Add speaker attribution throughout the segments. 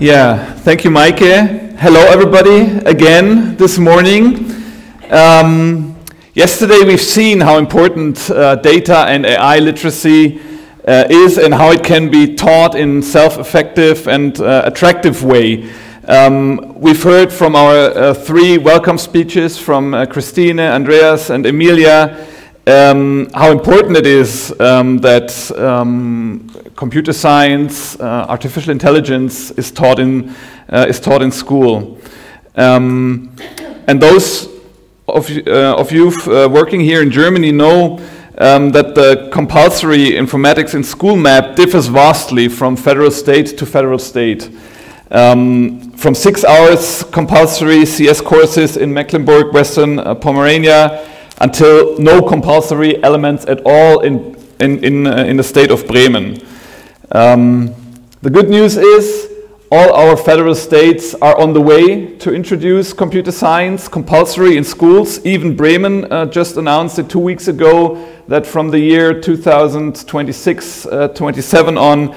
Speaker 1: Yeah, thank you, Maike. Hello, everybody, again this morning. Yesterday we've seen how important data and AI literacy is and how it can be taught in self-effective and attractive way. We've heard from our three welcome speeches from Christine, Andreas, and Emilia how important it is that computer science, artificial intelligence is taught in school. And those of you working here in Germany know that the compulsory informatics in school map differs vastly from federal state to federal state. From 6 hours compulsory CS courses in Mecklenburg, Western Pomerania, until no compulsory elements at all in the state of Bremen. The good news is all our federal states are on the way to introduce computer science compulsory in schools. Even Bremen just announced it 2 weeks ago that from the year 2026-27 on,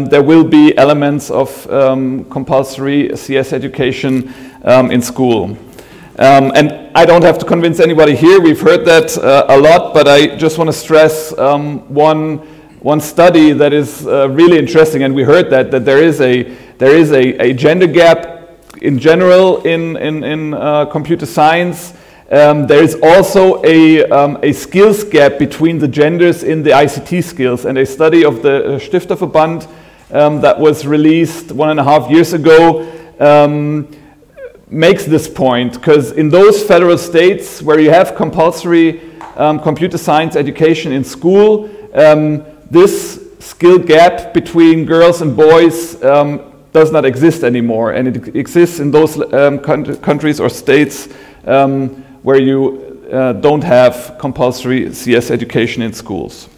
Speaker 1: there will be elements of compulsory CS education in school. And I don't have to convince anybody here, we've heard that a lot, but I just want to stress one study that is really interesting, and we heard that there is a gender gap in general in computer science. There is also a skills gap between the genders in the ICT skills, and a study of the Stifterverband that was released 1.5 years ago makes this point, because in those federal states where you have compulsory computer science education in school, this skill gap between girls and boys does not exist anymore, and it exists in those countries or states where you don't have compulsory CS education in schools.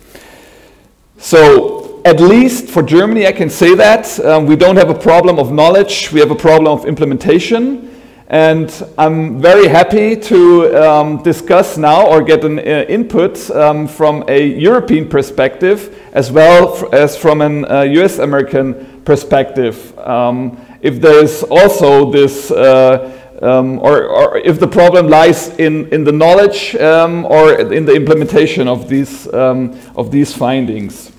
Speaker 1: So at least for Germany I can say that we don't have a problem of knowledge, we have a problem of implementation. And I'm very happy to discuss now or get an input from a European perspective as well as from an US-American perspective. If there's also this, or if the problem lies in the knowledge or in the implementation of these findings.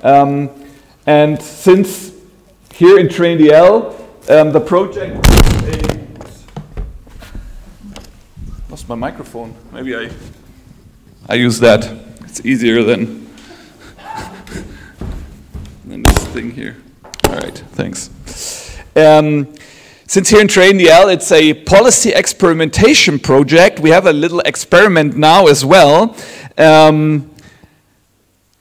Speaker 1: And since here in TrainDL, the project lost my microphone. Maybe I use that. It's easier than this thing here. All right, thanks. Since here in TrainDL, it's a policy experimentation project. We have a little experiment now as well. The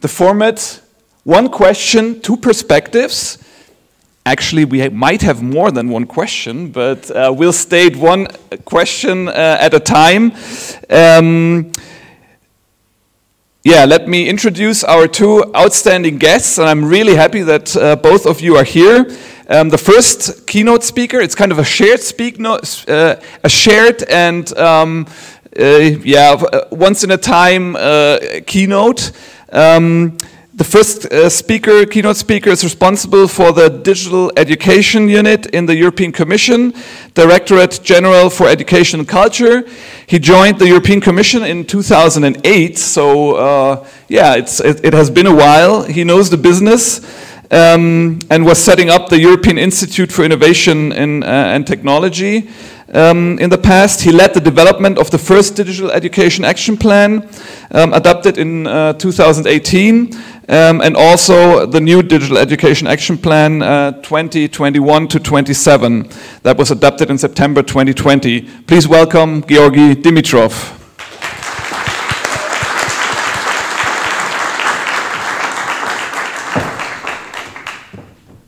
Speaker 1: format: one question, two perspectives. Actually, we might have more than one question, but we'll state one question at a time. Yeah, let me introduce our two outstanding guests, and I'm really happy that both of you are here. The first keynote speaker, it's kind of a shared and once in a time keynote. The first keynote speaker is responsible for the Digital Education Unit in the European Commission, Directorate General for Education and Culture. He joined the European Commission in 2008, so yeah, it has been a while. He knows the business and was setting up the European Institute for Innovation and Technology. In the past, he led the development of the first Digital Education Action Plan, adopted in 2018, and also the new Digital Education Action Plan 2021 to 27, that was adopted in September 2020. Please welcome Georgi Dimitrov.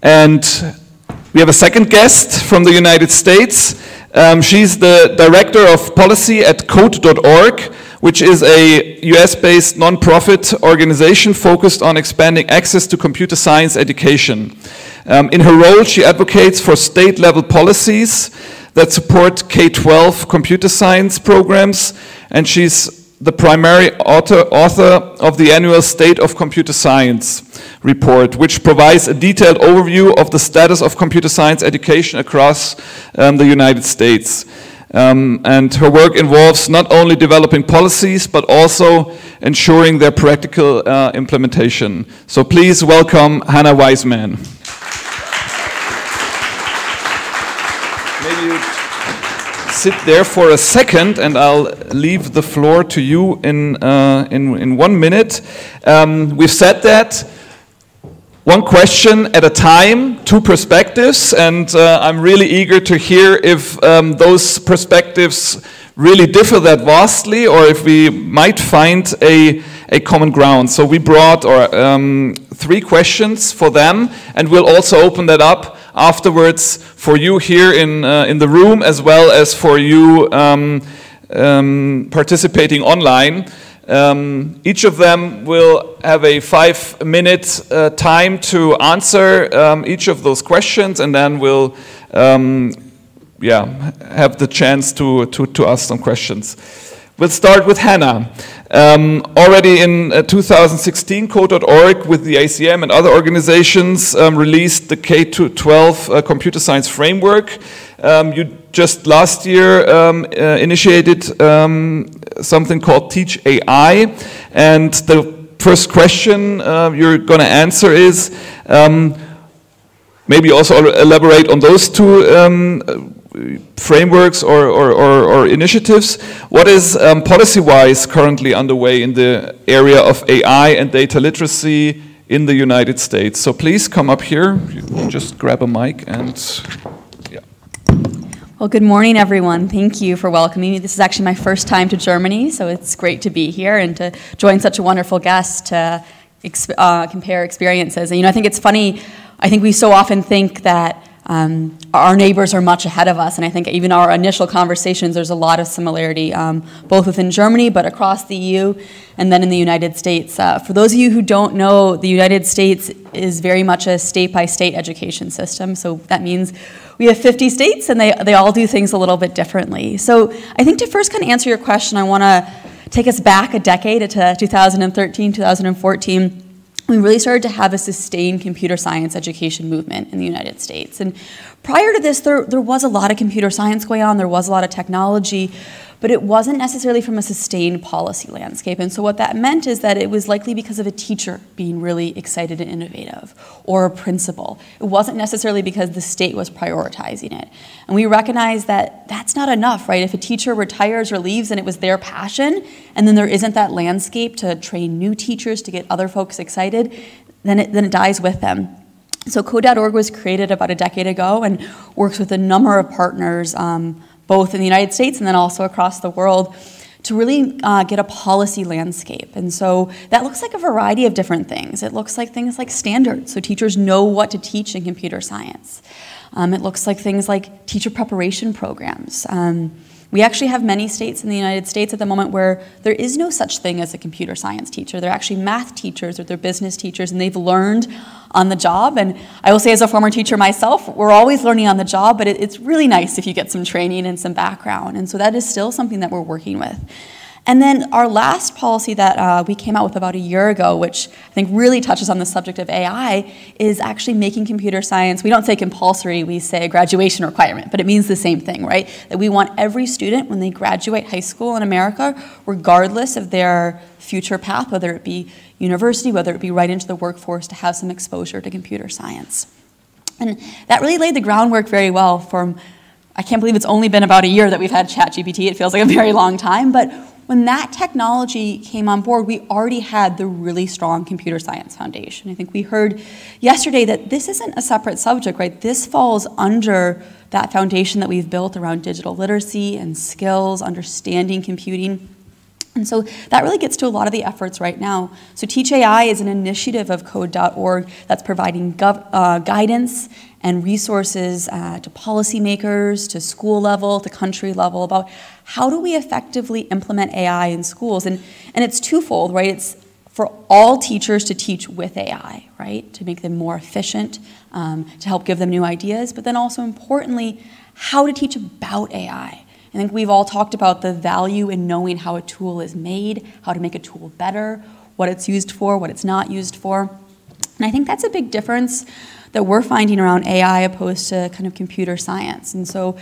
Speaker 1: And we have a second guest from the United States. She's the Director of Policy at Code.org, which is a US-based non-profit organization focused on expanding access to computer science education. In her role, she advocates for state-level policies that support K-12 computer science programs, and she's the primary author of the annual State of Computer Science report, which provides a detailed overview of the status of computer science education across the United States. And her work involves not only developing policies, but also ensuring their practical implementation. So please welcome Hannah Weissman. Maybe you sit there for a second, and I'll leave the floor to you in 1 minute. We've said that one question at a time, 2 perspectives, and I'm really eager to hear if those perspectives really differ that vastly, or if we might find a common ground. So we brought 3 questions for them, and we'll also open that up afterwards for you here in the room, as well as for you participating online. Each of them will have a 5-minute time to answer each of those questions, and then we'll have the chance to ask some questions. We'll start with Hannah. Already in 2016, Code.org with the ACM and other organizations released the K-12 computer science framework. You just last year initiated something called Teach AI, and the first question you're going to answer is, maybe also elaborate on those 2 frameworks or initiatives. What is policy-wise currently underway in the area of AI and data literacy in the United States? So please come up here. You can just grab a mic and
Speaker 2: Well, good morning, everyone. Thank you for welcoming me. This is actually my first time to Germany, so it's great to be here and to join such a wonderful guest to compare experiences. And I think it's funny. I think we so often think that our neighbors are much ahead of us, and I think even our initial conversations, there's a lot of similarity, both within Germany, but across the EU, and then in the United States. For those of you who don't know, the United States is very much a state-by-state education system, so that means we have 50 states, and they all do things a little bit differently. So I think to first kind of answer your question, I want to take us back a decade to 2013, 2014. We really started to have a sustained computer science education movement in the United States. And prior to this, there was a lot of computer science going on, there was a lot of technology, but it wasn't necessarily from a sustained policy landscape. And so what that meant is that it was likely because of a teacher being really excited and innovative, or a principal. It wasn't necessarily because the state was prioritizing it. And we recognize that that's not enough, right? If a teacher retires or leaves and it was their passion, and then there isn't that landscape to train new teachers, to get other folks excited, then it dies with them. So Code.org was created about a decade ago and works with a number of partners, both in the United States and then also across the world, to really get a policy landscape. And so that looks like a variety of different things. It looks like things like standards, so teachers know what to teach in computer science. It looks like things like teacher preparation programs. We actually have many states in the United States at the moment where there is no such thing as a computer science teacher. They're actually math teachers or they're business teachers, and they've learned on the job. And I will say, as a former teacher myself, we're always learning on the job, but it's really nice if you get some training and some background. And so that is still something that we're working with. And then our last policy that we came out with about a year ago, which I think really touches on the subject of AI, is actually making computer science, we don't say compulsory, we say a graduation requirement, but it means the same thing, right? That we want every student, when they graduate high school in America, regardless of their future path, whether it be university, whether it be right into the workforce, to have some exposure to computer science. And that really laid the groundwork very well from, I can't believe it's only been about a year that we've had ChatGPT. It feels like a very long time, but when that technology came on board, we already had the really strong computer science foundation. I think we heard yesterday that this isn't a separate subject, right? This falls under that foundation that we've built around digital literacy and skills, understanding computing. And so that really gets to a lot of the efforts right now. So Teach AI is an initiative of Code.org that's providing guidance and resources to policymakers, to school level, to country level, about how do we effectively implement AI in schools. And it's twofold, right? It's for all teachers to teach with AI, right? To make them more efficient, to help give them new ideas, but then also importantly, how to teach about AI. I think we've all talked about the value in knowing how a tool is made, how to make a tool better, what it's used for, what it's not used for. And I think that's a big difference that we're finding around AI opposed to kind of computer science. And so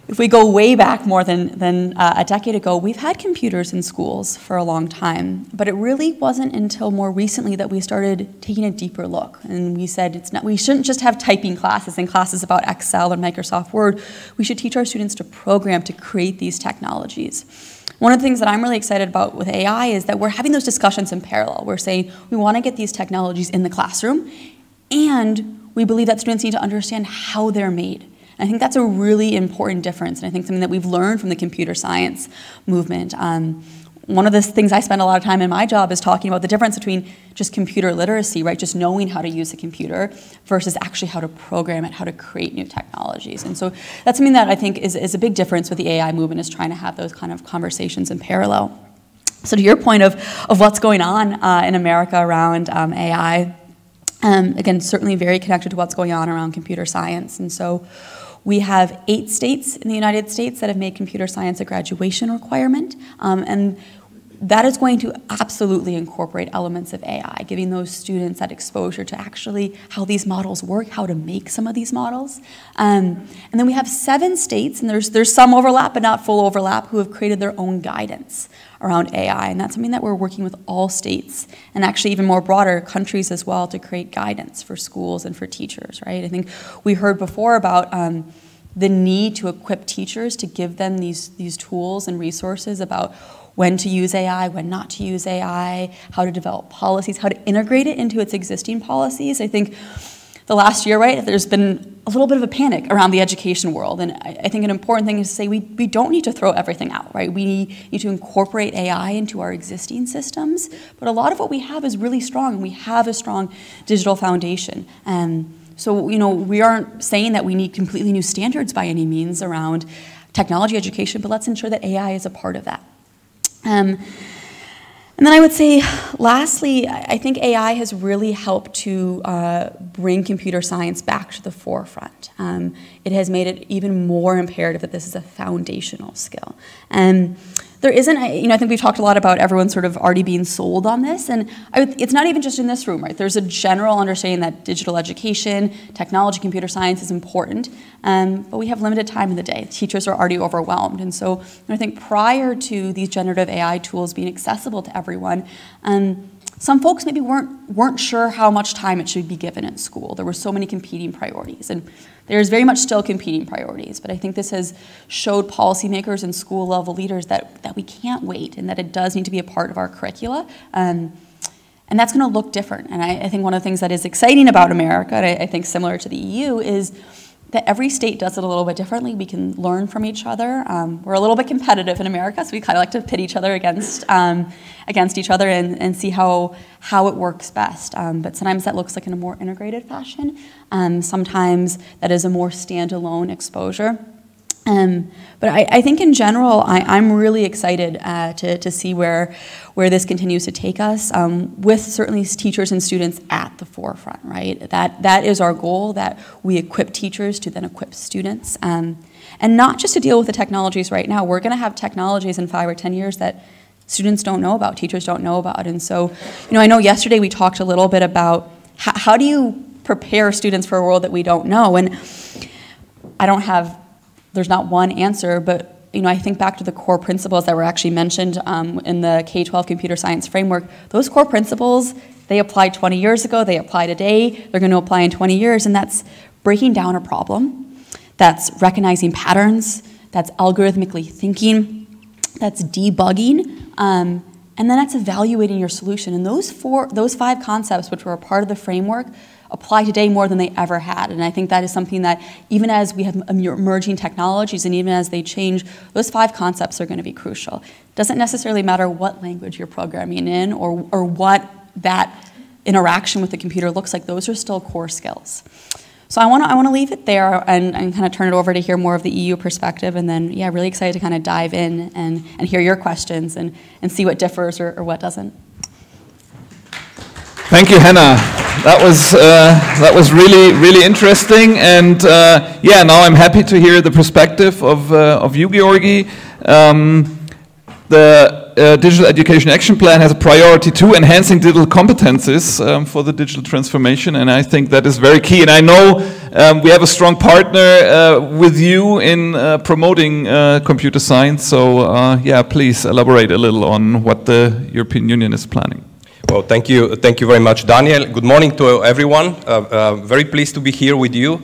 Speaker 2: if we go way back more than a decade ago, we've had computers in schools for a long time, but it really wasn't until more recently that we started taking a deeper look. And we said we shouldn't just have typing classes and classes about Excel and Microsoft Word. We should teach our students to program, to create these technologies. One of the things that I'm really excited about with AI is that we're having those discussions in parallel. We're saying we want to get these technologies in the classroom, and we believe that students need to understand how they're made. I think that's a really important difference, and I think something that we've learned from the computer science movement. One of the things I spend a lot of time in my job is talking about the difference between just computer literacy, right, just knowing how to use a computer, versus actually how to program it, how to create new technologies. And so that's something that I think is a big difference with the AI movement, is trying to have those kind of conversations in parallel. So to your point of what's going on in America around AI, again, certainly very connected to what's going on around computer science. And so we have 8 states in the United States that have made computer science a graduation requirement, and that is going to absolutely incorporate elements of AI, giving those students that exposure to actually how these models work, how to make some of these models. And then we have 7 states, and there's some overlap, but not full overlap, who have created their own guidance around AI, and that's something that we're working with all states, and actually even more broader countries as well, to create guidance for schools and for teachers, right? I think we heard before about the need to equip teachers, to give them these tools and resources about when to use AI, when not to use AI, how to develop policies, how to integrate it into its existing policies. I think the last year, right, there's been a little bit of a panic around the education world, and I think an important thing is to say we don't need to throw everything out, right? We need to incorporate AI into our existing systems, but a lot of what we have is really strong, and we have a strong digital foundation. So, we aren't saying that we need completely new standards by any means around technology education, but let's ensure that AI is a part of that. And then I would say, lastly, I think AI has really helped to bring computer science back to the forefront. It has made it even more imperative that this is a foundational skill. There isn't, I think we've talked a lot about everyone sort of already being sold on this, and it's not even just in this room, right? There's a general understanding that digital education, technology, computer science is important, but we have limited time in the day. Teachers are already overwhelmed, and so I think prior to these generative AI tools being accessible to everyone, some folks maybe weren't sure how much time it should be given in school. There were so many competing priorities, and there's very much still competing priorities, but I think this has showed policymakers and school-level leaders that we can't wait, and that it does need to be a part of our curricula, and that's going to look different. And I think one of the things that is exciting about America, and I think similar to the EU, is that every state does it a little bit differently. We can learn from each other. We're a little bit competitive in America, so we kind of like to pit each other against each other and see how it works best. But sometimes that looks like in a more integrated fashion. Sometimes that is a more standalone exposure. But I think in general, I'm really excited to see where this continues to take us, with certainly teachers and students at the forefront, right? That is our goal, that we equip teachers to then equip students. And not just to deal with the technologies right now. We're going to have technologies in 5 or 10 years that students don't know about, teachers don't know about. And so, I know yesterday we talked a little bit about how do you prepare students for a world that we don't know? And there's not one answer, but I think back to the core principles that were actually mentioned in the K-12 computer science framework. Those core principles, they applied 20 years ago, they apply today, they're going to apply in 20 years, and that's breaking down a problem, that's recognizing patterns, that's algorithmically thinking, that's debugging, and then that's evaluating your solution. And those 5 concepts, which were a part of the framework, apply today more than they ever had. And I think that is something that even as we have emerging technologies and even as they change, those 5 concepts are going to be crucial. It doesn't necessarily matter what language you're programming in or what that interaction with the computer looks like. Those are still core skills. So I want to leave it there and kind of turn it over to hear more of the EU perspective, and then, yeah, really excited to kind of dive in and hear your questions and see what differs or what doesn't.
Speaker 1: Thank you, Hannah. That was really interesting, and yeah, now I'm happy to hear the perspective of you, Georgi. The Digital Education Action Plan has a priority to enhancing digital competencies for the digital transformation, and I think that is very key. And I know we have a strong partner with you in promoting computer science, so yeah, please elaborate a little on what the European Union is planning.
Speaker 3: Well, thank you very much, Daniel. Good morning to everyone. Very pleased to be here with you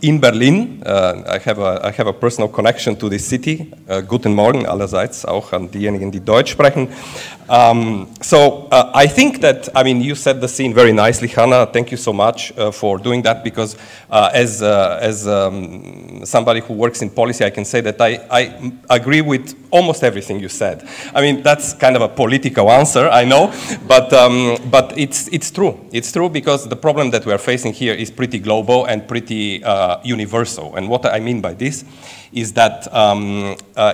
Speaker 3: in Berlin. I have a personal connection to this city. Guten Morgen allerseits, auch an diejenigen, die Deutsch sprechen. So I think that, I mean, you set the scene very nicely, Hannah. Thank you so much for doing that, because as somebody who works in policy, I can say that I agree with almost everything you said. I mean, that's kind of a political answer, I know, but it's true. It's true, because the problem that we are facing here is pretty global and pretty universal. And what I mean by this is that,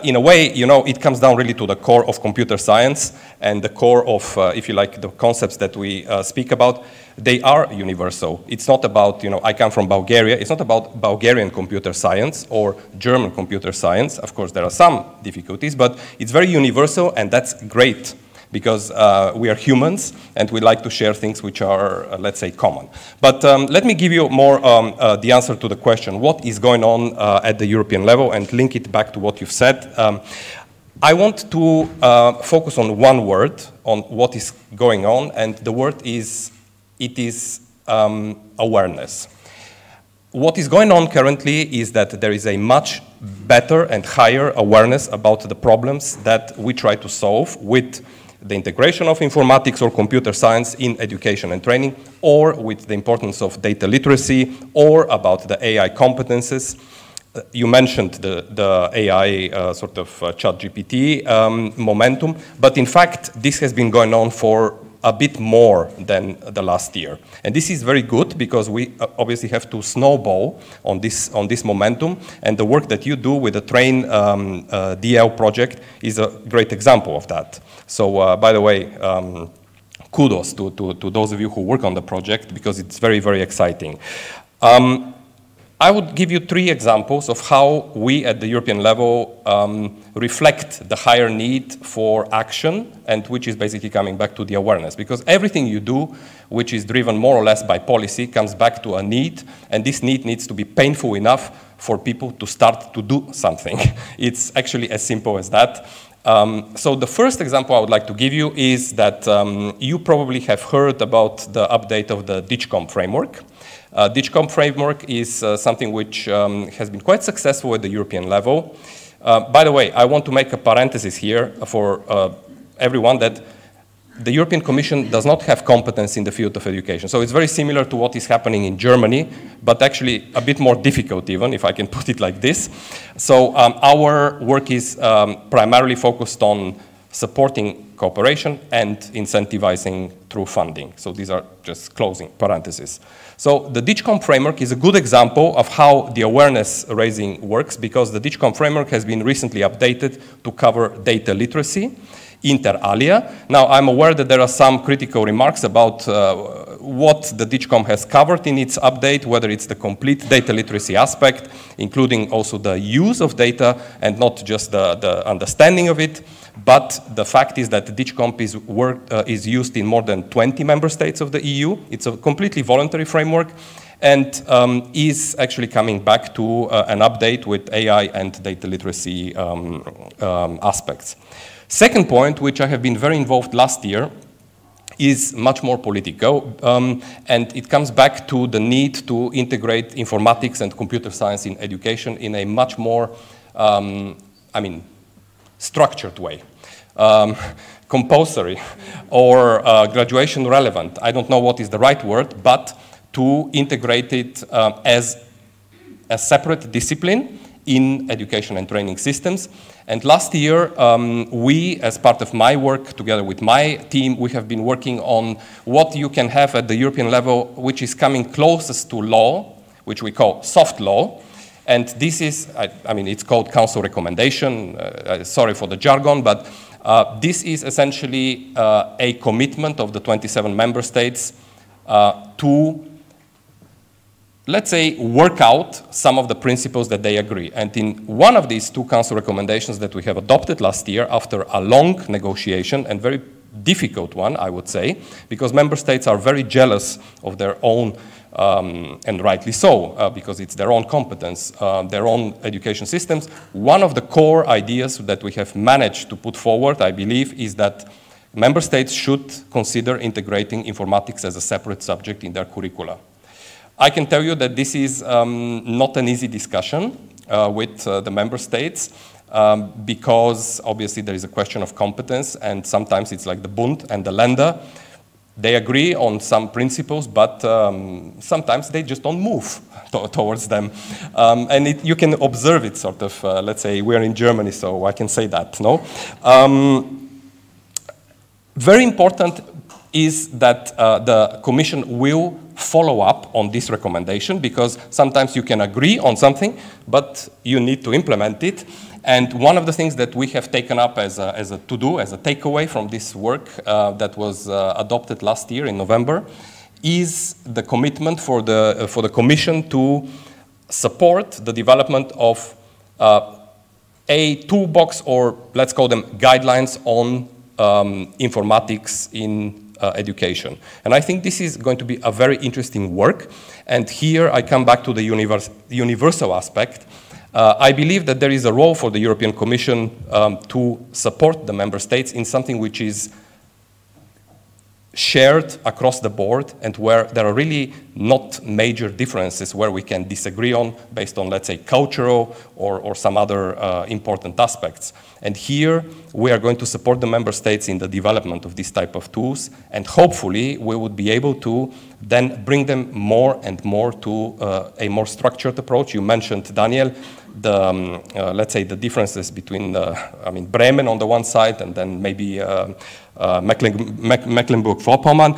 Speaker 3: in a way, you know, it comes down really to the core of computer science and the core of, if you like, the concepts that we speak about. They are universal. It's not about, you know, I come from Bulgaria. It's not about Bulgarian computer science or German computer science. Of course, there are some difficulties, but it's very universal, and that's great, because we are humans and we like to share things which are, let's say, common. But let me give you more the answer to the question, what is going on at the European level, and link it back to what you've said. I want to focus on one word, on what is going on, and the word is, it is awareness. What is going on currently is that there is a much better and higher awareness about the problems that we try to solve with the integration of informatics or computer science in education and training, or with the importance of data literacy, or about the AI competences. You mentioned the AI sort of ChatGPT momentum, but in fact, this has been going on for a bit more than the last year. And this is very good, because we obviously have to snowball on this momentum, and the work that you do with the TrainDL project is a great example of that. So by the way, kudos to those of you who work on the project, because it's very, very exciting. I would give you 3 examples of how we at the European level reflect the higher need for action, and which is basically coming back to the awareness. Because everything you do, which is driven more or less by policy, comes back to a need, and this need needs to be painful enough for people to start to do something. It's actually as simple as that. So the first example I would like to give you is that you probably have heard about the update of the DigCom framework. DigCom framework is something which has been quite successful at the European level. By the way, I want to make a parenthesis here for everyone that the European Commission does not have competence in the field of education. So it's very similar to what is happening in Germany, but actually a bit more difficult even, if I can put it like this. So our work is primarily focused on supporting cooperation and incentivizing through funding. So these are just closing parentheses. So the DigCom framework is a good example of how the awareness raising works, because the DigCom framework has been recently updated to cover data literacy, inter alia. Now, I'm aware that there are some critical remarks about what the DigCom has covered in its update, whether it's the complete data literacy aspect, including also the use of data and not just the understanding of it. But the fact is that the DigCom is used in more than 20 member states of the EU. It's a completely voluntary framework, and is actually coming back to an update with AI and data literacy aspects. Second point, which I have been very involved last year, is much more political, and it comes back to the need to integrate informatics and computer science in education in a much more, structured way. Compulsory or graduation relevant, I don't know what is the right word, but to integrate it as a separate discipline in education and training systems. And last year, we, as part of my work, together with my team, we have been working on what you can have at the European level, which is coming closest to law, which we call soft law. And this is, it's called Council recommendation. Sorry for the jargon, but This is essentially a commitment of the 27 member states to, let's say, work out some of the principles that they agree. And in one of these 2 council recommendations that we have adopted last year after a long negotiation and very difficult one, I would say, because member states are very jealous of their own, and rightly so, because it's their own competence, their own education systems. One of the core ideas that we have managed to put forward, I believe, is that member states should consider integrating informatics as a separate subject in their curricula. I can tell you that this is not an easy discussion with the member states, because obviously there is a question of competence, and sometimes it's like the Bund and the Länder. They agree on some principles, but sometimes they just don't move towards them. And you can observe it sort of, let's say we're in Germany, so I can say that, no? Very important is that the Commission will follow up on this recommendation, because sometimes you can agree on something, but you need to implement it. And one of the things that we have taken up as a to-do, as a takeaway from this work that was adopted last year in November, is the commitment for the Commission to support the development of a toolbox, or let's call them guidelines on informatics in education. And I think this is going to be a very interesting work. And here I come back to the universal aspect. I believe that there is a role for the European Commission to support the member states in something which is shared across the board, and where there are really not major differences where we can disagree on based on, let's say, cultural or some other important aspects. And here we are going to support the member states in the development of this type of tools, and hopefully we would be able to then bring them more and more to a more structured approach. You mentioned, Daniel, the, let's say, the differences between, Bremen on the one side, and then maybe Mecklenburg-Vorpommern.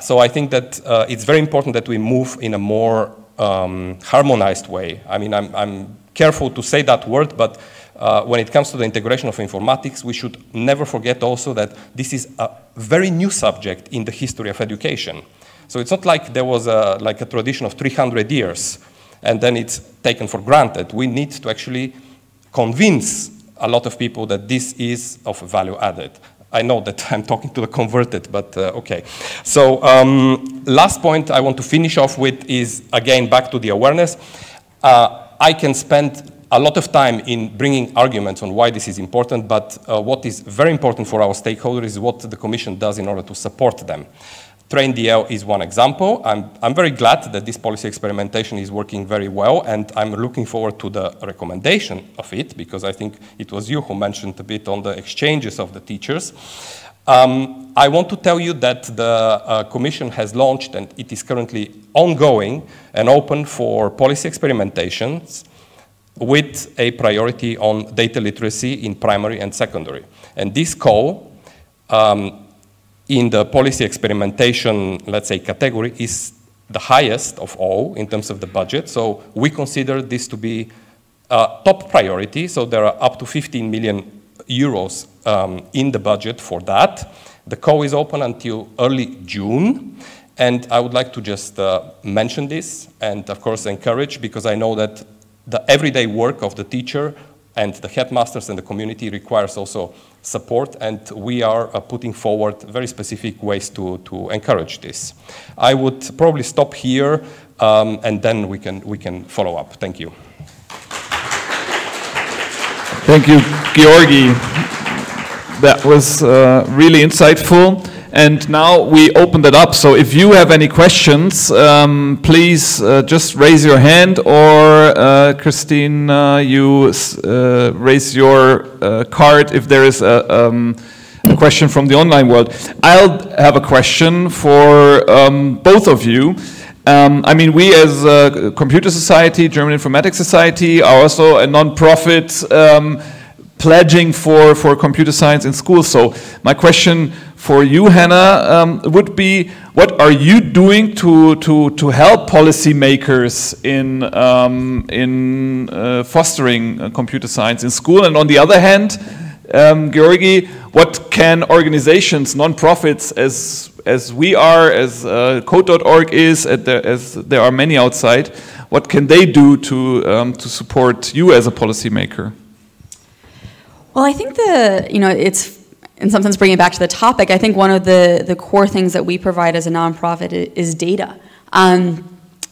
Speaker 3: So I think that it's very important that we move in a more harmonized way. I mean, I'm careful to say that word, but when it comes to the integration of informatics, we should never forget also that this is a very new subject in the history of education. So it's not like there was like a tradition of 300 years, and then it's taken for granted. We need to actually convince a lot of people that this is of value added. I know that I'm talking to the converted, but okay. So last point I want to finish off with is, again, back to the awareness. I can spend a lot of time in bringing arguments on why this is important, but what is very important for our stakeholders is what the Commission does in order to support them. TrainDL is one example. I'm very glad that this policy experimentation is working very well, and I'm looking forward to the recommendation of it, because I think it was you who mentioned a bit on the exchanges of the teachers. I want to tell you that the Commission has launched, and it is currently ongoing and open for policy experimentations with a priority on data literacy in primary and secondary. And this call in the policy experimentation, let's say, category is the highest of all in terms of the budget. So we consider this to be top priority. So there are up to 15 million euros in the budget for that. The call is open until early June. And I would like to just mention this and, of course, encourage, because I know that the everyday work of the teacher and the headmasters and the community requires also support, and we are putting forward very specific ways to encourage this. I would probably stop here, and then we can follow up. Thank you.
Speaker 1: Thank you, Georgi. That was really insightful. And now we opened it up. So if you have any questions, please just raise your hand, or Christine, you raise your card if there is a question from the online world. I'll have a question for both of you. I mean, we as a computer society, German Informatics Society, are also a non-profit pledging for computer science in schools. So my question for you, Hannah, would be, what are you doing to help policymakers in fostering computer science in school? And on the other hand, Georgi, what can organizations, non-profits, as we are, as Code.org is, as there are many outside, what can they do to support you as a policymaker?
Speaker 2: Well, I think it's, in some sense, bringing it back to the topic, I think one of the core things that we provide as a nonprofit is data.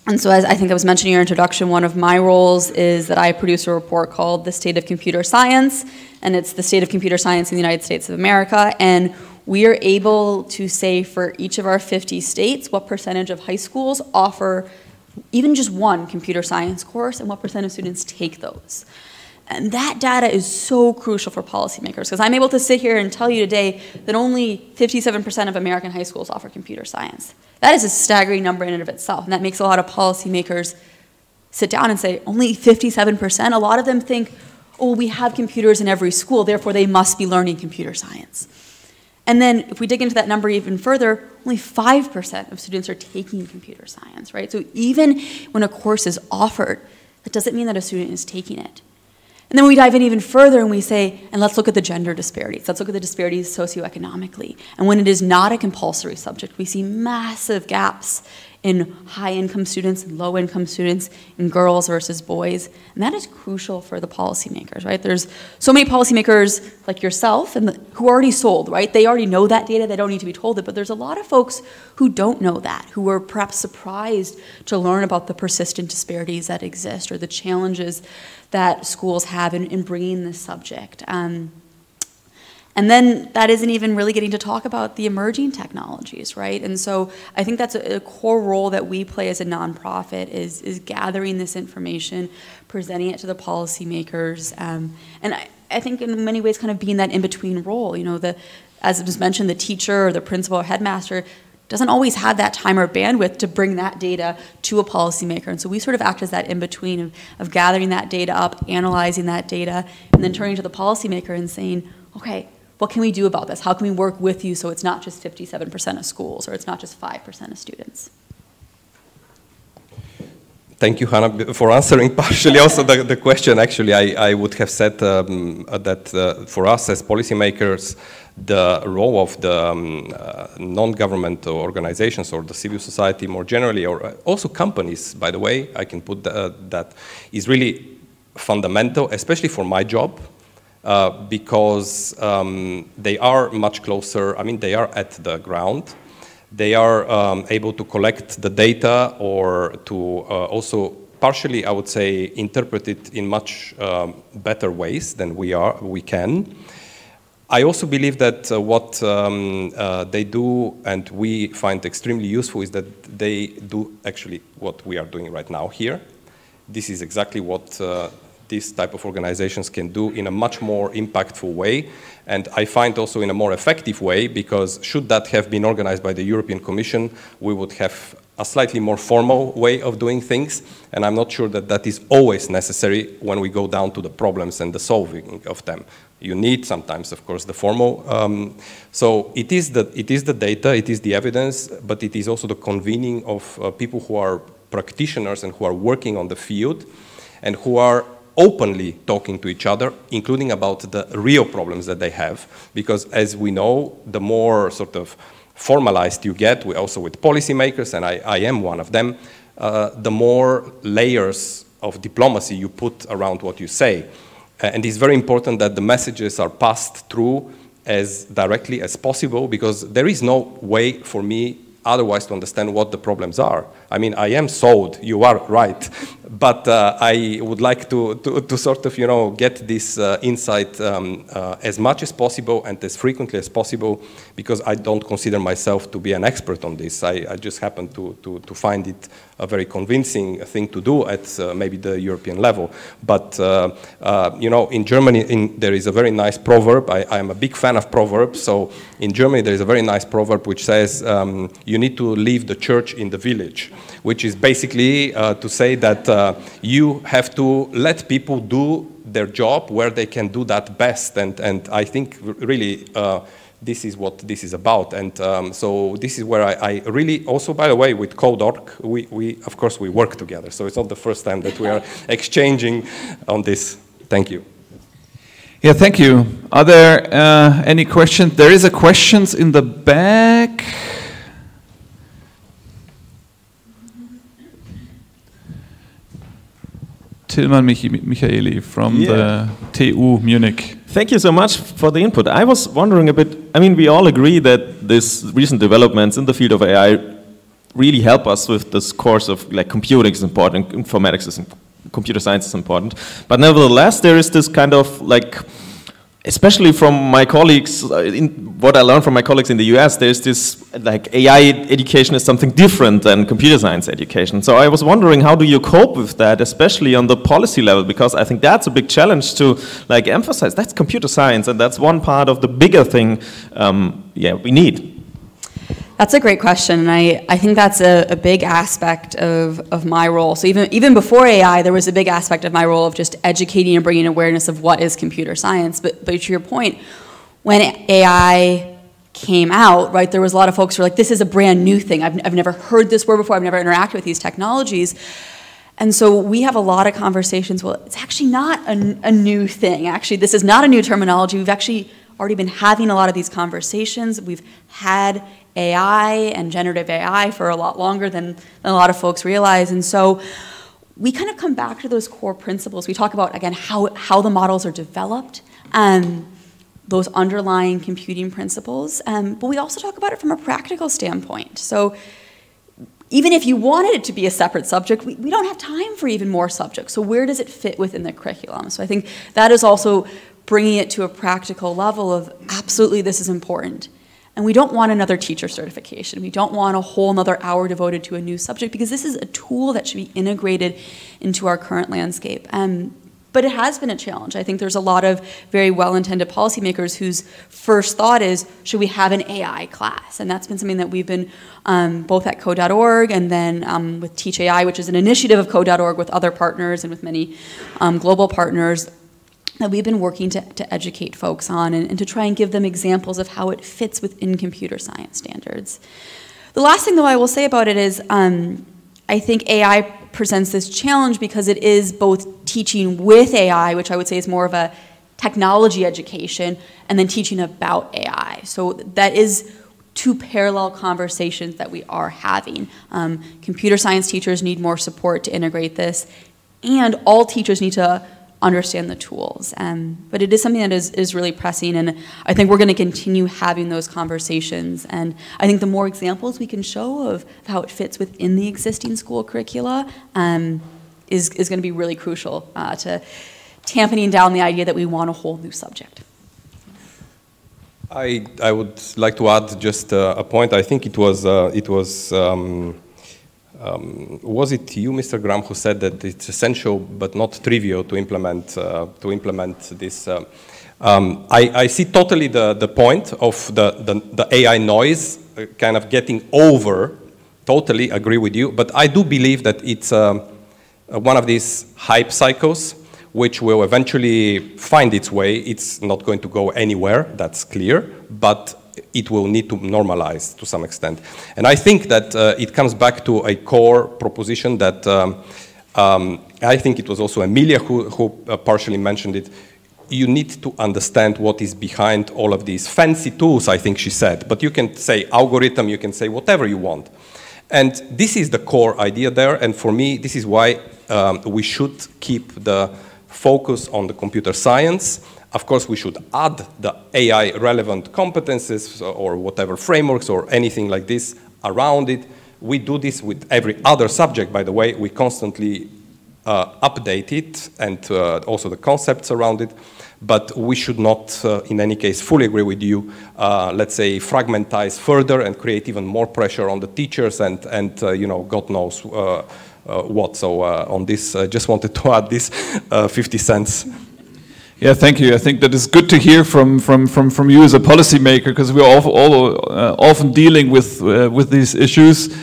Speaker 2: And so, as I think I was mentioning in your introduction, one of my roles is that I produce a report called The State of Computer Science, and it's the state of computer science in the United States of America, and we are able to say for each of our 50 states what percentage of high schools offer even just one computer science course and what percent of students take those. And that data is so crucial for policymakers, because I'm able to sit here and tell you today that only 57% of American high schools offer computer science. That is a staggering number in and of itself, and that makes a lot of policymakers sit down and say, only 57%? A lot of them think, oh, we have computers in every school, therefore they must be learning computer science. And then if we dig into that number even further, only 5% of students are taking computer science, right? So even when a course is offered, that doesn't mean that a student is taking it. And then we dive in even further and we say, and let's look at the gender disparities. Let's look at the disparities socioeconomically. And when it is not a compulsory subject, we see massive gaps in high-income students and low-income students, in girls versus boys. And that is crucial for the policymakers, right? There's so many policymakers like yourself who are already sold, right? They already know that data. They don't need to be told it. But there's a lot of folks who don't know that, who are perhaps surprised to learn about the persistent disparities that exist or the challenges that schools have in bringing this subject. And then that isn't even really getting to talk about the emerging technologies, right? And so I think that's a core role that we play as a nonprofit is gathering this information, presenting it to the policymakers, and I think in many ways kind of being that in-between role. You know, as it was mentioned, the teacher or the principal or headmaster doesn't always have that time or bandwidth to bring that data to a policymaker. And so we sort of act as that in-between of gathering that data up, analyzing that data, and then turning to the policymaker and saying, okay, what can we do about this? How can we work with you so it's not just 57% of schools or it's not just 5% of students?
Speaker 3: Thank you, Hannah, for answering partially also the question. Actually, I would have said that for us as policymakers, the role of the non-government organizations or the civil society more generally, or also companies, by the way, I can put that is really fundamental, especially for my job. Because they are much closer, I mean, they are at the ground. They are able to collect the data or to also partially, I would say, interpret it in much better ways than we can. I also believe that what they do and we find extremely useful is that they do actually what we are doing right now here. This is exactly what these type of organizations can do in a much more impactful way, and I find also in a more effective way, because should that have been organized by the European Commission, we would have a slightly more formal way of doing things, and I'm not sure that that is always necessary when we go down to the problems and the solving of them. You need sometimes, of course, the formal. So it is the data, it is the evidence, but it is also the convening of people who are practitioners and who are working on the field and who are openly talking to each other, including about the real problems that they have. Because as we know, the more sort of formalized you get, also with policymakers, and I am one of them, the more layers of diplomacy you put around what you say. And it's very important that the messages are passed through as directly as possible, because there is no way for me otherwise to understand what the problems are. I mean, I am sold, you are right, but I would like to sort of, you know, get this insight as much as possible and as frequently as possible, because I don't consider myself to be an expert on this. I just happen to find it a very convincing thing to do at maybe the European level. But, you know, in Germany, there is a very nice proverb. I am a big fan of proverbs. So in Germany, there is a very nice proverb which says, you need to leave the church in the village, which is basically to say that you have to let people do their job where they can do that best. And I think really this is what this is about. And so this is where I really, also by the way, with Code.org, we of course we work together. So it's not the first time that we are exchanging on this. Thank you.
Speaker 1: Yeah, thank you. Are there any questions? There is a questions in the back. Tilman Michaeli from the TU Munich.
Speaker 4: Thank you so much for the input. I was wondering a bit, I mean, we all agree that this recent developments in the field of AI really help us with this course of like computing is important, informatics is computer science is important. But nevertheless, there is this kind of like, especially from my colleagues, what I learned from my colleagues in the US, there's this like AI education is something different than computer science education. So I was wondering, how do you cope with that, especially on the policy level? Because I think that's a big challenge to like emphasize. That's computer science, and that's one part of the bigger thing we need.
Speaker 2: That's a great question, and I think that's a big aspect of my role. So even before AI, there was a big aspect of my role of just educating and bringing awareness of what is computer science. But to your point, when AI came out, right, there was a lot of folks who were like, this is a brand new thing. I've never heard this word before. I've never interacted with these technologies. And so we have a lot of conversations. Well, it's actually not a new thing. Actually, this is not a new terminology. We've actually already been having a lot of these conversations. We've had AI and generative AI for a lot longer than a lot of folks realize. And so we kind of come back to those core principles. We talk about, again, how the models are developed, those underlying computing principles, but we also talk about it from a practical standpoint. So even if you wanted it to be a separate subject, we don't have time for even more subjects. So where does it fit within the curriculum? So I think that is also bringing it to a practical level of absolutely this is important. And we don't want another teacher certification. We don't want a whole another hour devoted to a new subject, because this is a tool that should be integrated into our current landscape. But it has been a challenge. I think there's a lot of very well-intended policymakers whose first thought is, should we have an AI class? And that's been something that we've been both at code.org and then with Teach AI, which is an initiative of code.org with other partners and with many global partners, that we've been working to educate folks on and to try and give them examples of how it fits within computer science standards. The last thing, though, I will say about it is I think AI presents this challenge because it is both teaching with AI, which I would say is more of a technology education, and then teaching about AI. So that is two parallel conversations that we are having. Computer science teachers need more support to integrate this, and all teachers need to understand the tools. But it is something that is really pressing, and I think we're going to continue having those conversations. And I think the more examples we can show of how it fits within the existing school curricula is going to be really crucial to tamping down the idea that we want a whole new subject.
Speaker 3: I would like to add just a point. I think it was it you, Mr. Graham, who said that it's essential but not trivial to implement this? I see totally the point of the AI noise kind of getting over. Totally agree with you, but I do believe that it's one of these hype cycles which will eventually find its way. It's not going to go anywhere, that's clear, but it will need to normalize to some extent. And I think that it comes back to a core proposition that I think it was also Emilia who partially mentioned it. You need to understand what is behind all of these fancy tools, I think she said. But you can say algorithm, you can say whatever you want. And this is the core idea there. And for me, this is why we should keep the focus on the computer science. Of course, we should add the AI-relevant competencies or whatever frameworks or anything like this around it. We do this with every other subject, by the way. We constantly update it and also the concepts around it. But we should not, in any case, fully agree with you, let's say, fragmentize further and create even more pressure on the teachers and you know, God knows what. So on this, I just wanted to add this 50 cents.
Speaker 1: Yeah, thank you. I think that is good to hear from you as a policymaker, because we're often dealing with these issues.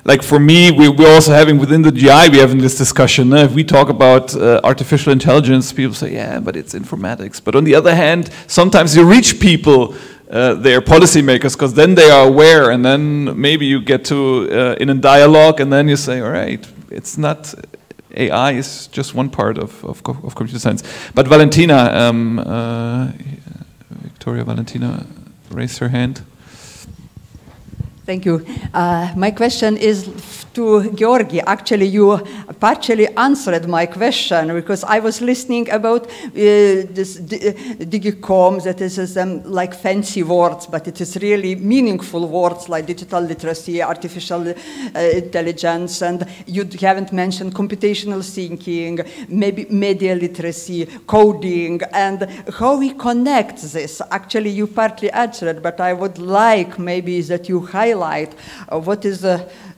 Speaker 1: Like for me, we're also having within the GI, we're having this discussion. If we talk about artificial intelligence, people say, yeah, but it's informatics. But on the other hand, sometimes you reach people, they're policymakers, because then they are aware, and then maybe you get to in a dialogue, and then you say, all right, it's not AI is just one part of computer science. But Valentina, Victoria Valentina raised her hand.
Speaker 5: Thank you. My question is to Georgi. Actually, you partially answered my question because I was listening about this digicom, that is like fancy words, but it is really meaningful words like digital literacy, artificial intelligence, and you haven't mentioned computational thinking, maybe media literacy, coding, and how we connect this. Actually, you partly answered, but I would like maybe that you highlight what is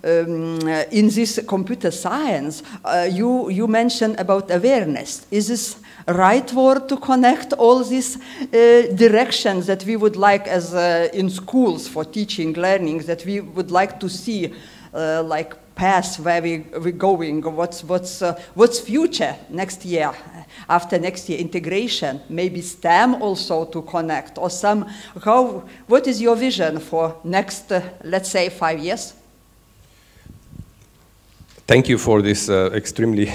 Speaker 5: in this computer science. You mentioned about awareness. Is this right word to connect all these directions that we would like as in schools for teaching, learning, that we would like to see like path where we're going, what's future next year, after next year, integration, maybe STEM also to connect, or what is your vision for next, let's say, 5 years?
Speaker 3: Thank you for this extremely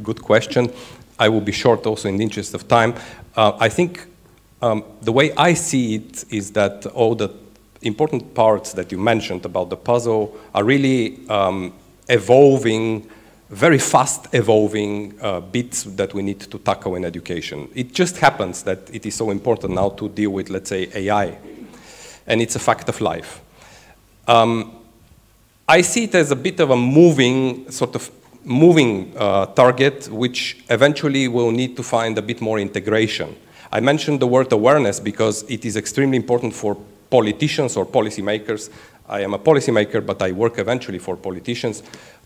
Speaker 3: good question. I will be short also in the interest of time. I think the way I see it is that all the important parts that you mentioned about the puzzle are really evolving, very fast evolving bits that we need to tackle in education. It just happens that it is so important now to deal with, let's say, AI, and it's a fact of life. I see it as a bit of a moving target, which eventually will need to find a bit more integration. I mentioned the word awareness because it is extremely important for politicians or policymakers. I am a policymaker, but I work eventually for politicians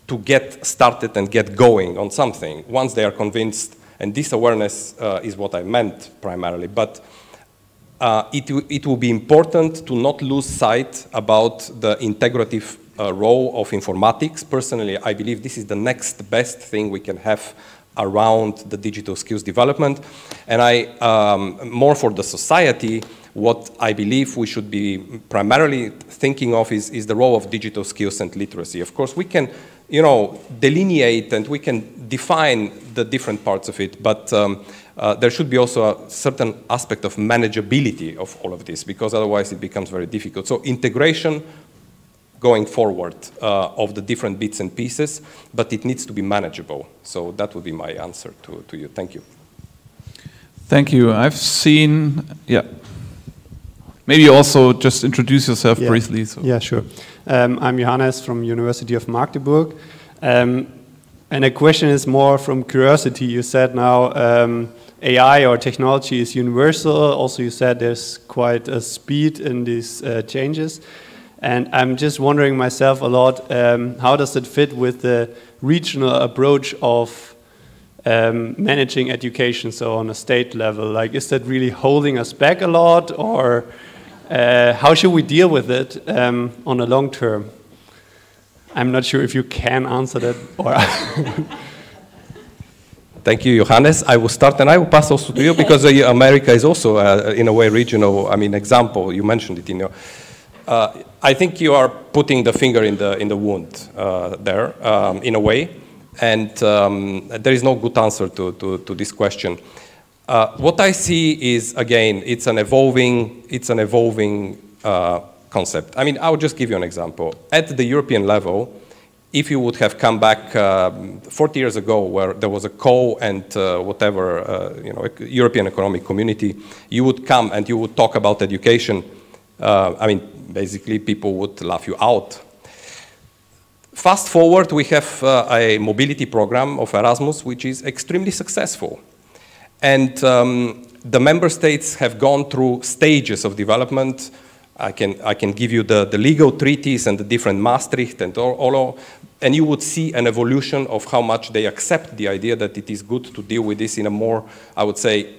Speaker 3: to get started and get going on something once they are convinced, and this awareness is what I meant primarily. But it will be important to not lose sight about the integrative role of informatics. Personally, I believe this is the next best thing we can have around the digital skills development. And more for the society, what I believe we should be primarily thinking of is the role of digital skills and literacy. Of course, we can, delineate and we can define the different parts of it, but there should be also a certain aspect of manageability of all of this, because otherwise it becomes very difficult. So integration going forward of the different bits and pieces, but it needs to be manageable. So that would be my answer to you. Thank you.
Speaker 1: Thank you. I've seen, maybe you also just introduce yourself briefly. So.
Speaker 6: Yeah, sure. I'm Johannes from University of Magdeburg. And the question is more from curiosity. You said now AI or technology is universal. Also, you said there's quite a speed in these changes. And I'm just wondering myself a lot, how does it fit with the regional approach of managing education, so on a state level? Like, is that really holding us back a lot, or how should we deal with it on a long term? I'm not sure if you can answer that. Or
Speaker 3: Thank you, Johannes. I will start, and I will pass also to you, because America is also, in a way, regional. example. You mentioned it in your. I think you are putting the finger in the wound there, in a way, and there is no good answer to this question. What I see is, again, it's an evolving concept. I'll just give you an example. At the European level, if you would have come back 40 years ago, where there was a call and European Economic Community, you would come and you would talk about education. Basically, people would laugh you out. Fast forward, we have a mobility program of Erasmus, which is extremely successful. And the member states have gone through stages of development. I can give you the legal treaties and the different Maastricht and all, and you would see an evolution of how much they accept the idea that it is good to deal with this in a more, I would say,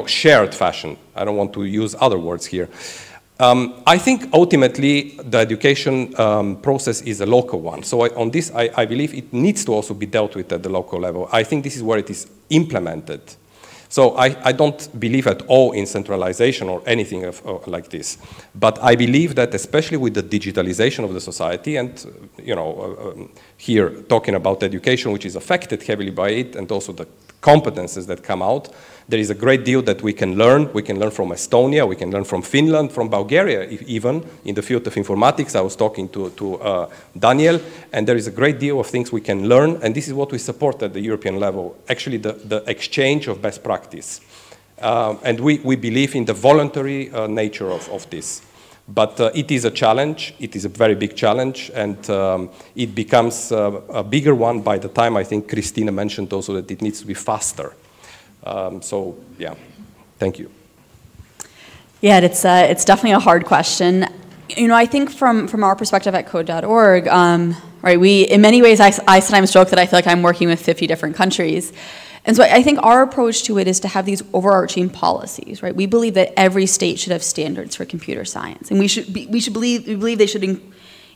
Speaker 3: shared fashion. I don't want to use other words here. I think ultimately the education process is a local one. So on this, I believe it needs to also be dealt with at the local level. I think this is where it is implemented. So I don't believe at all in centralization or anything like this. But I believe that especially with the digitalization of the society and, here talking about education, which is affected heavily by it, and also the competences that come out, there is a great deal that we can learn. We can learn from Estonia, we can learn from Finland, from Bulgaria, even in the field of informatics. I was talking to Daniel, and there is a great deal of things we can learn, and this is what we support at the European level, actually the exchange of best practice. And we believe in the voluntary nature of this. But it is a challenge, it is a very big challenge, and it becomes a bigger one by the time, I think Christina mentioned also that it needs to be faster. So, yeah, thank you.
Speaker 2: Yeah, it's definitely a hard question. I think from our perspective at Code.org, right, in many ways, I sometimes joke that I feel like I'm working with 50 different countries. And so I think our approach to it is to have these overarching policies, right? We believe that every state should have standards for computer science, and we believe they should